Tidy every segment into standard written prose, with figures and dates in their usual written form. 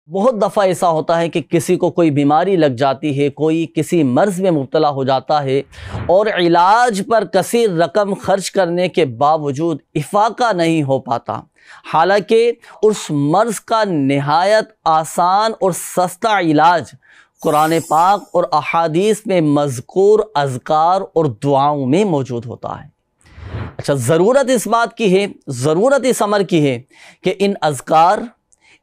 बहुत दफ़ा ऐसा होता है कि किसी को कोई बीमारी लग जाती है, कोई किसी मर्ज़ में मुब्तला हो जाता है और इलाज पर कसीर रकम खर्च करने के बावजूद इफ़ाक़ा नहीं हो पाता। हालांकि उस मर्ज़ का निहायत आसान और सस्ता इलाज कुरान पाक और अहादीस में मज़कूर अज़कार और दुआओं में मौजूद होता है। अच्छा, ज़रूरत इस बात की है, ज़रूरत इस अमर की है कि इन अज़कार,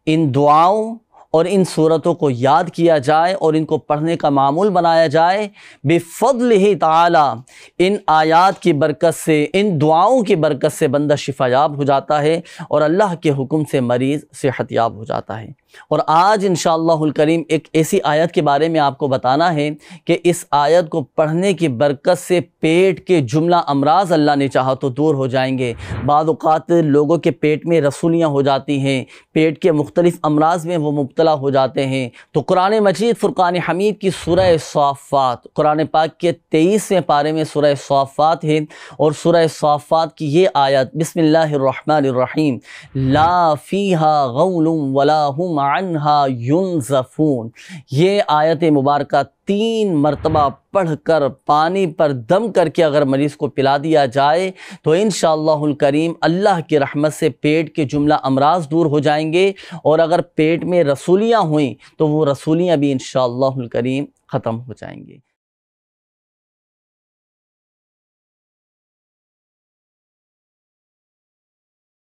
इन दुआओं और इन सूरतों को याद किया जाए और इनको पढ़ने का मामूल बनाया जाए। बिफ़ज़्लिही ताला इन आयात की बरकत से, इन दुआओं की बरकत से बंदा शिफायाब हो जाता है और अल्लाह के हुक्म से मरीज़ सेहतयाब हो जाता है। और आज इंशाअल्लाहुल करीम एक ऐसी आयत के बारे में आपको बताना है कि इस आयत को पढ़ने की बरकत से पेट के जुमला अमराज अल्लाह ने चाहा तो दूर हो जाएंगे। बाद औक़ात लोगों के पेट में रसूलियाँ हो जाती हैं, पेट के मुख्तलिफ़ अमराज में वो मुब्तला हो जाते हैं। तो कुरान मजीद फ़ुरक़ान हमीद की सूरह साफ़ात, कुरान पाक के 23वें पारे में सूरह साफ़ात है और सूरह साफ़ात की ये आयत बिस्मिल्लाहिर्रहमानिर्रहीम ला फ़ीहा गौलुम वला हुम अन्हा युनज़फ़ून, ये आयत मुबारका 3 मरतबा पढ़कर पानी पर दम करके अगर मरीज़ को पिला दिया जाए तो इंशाअल्लाहुल करीम अल्लाह की रहमत से पेट के जुमला अमराज दूर हो जाएंगे और अगर पेट में रसूलियाँ हुई तो वो रसूलियाँ भी इंशाअल्लाहुल करीम ख़त्म हो जाएंगी।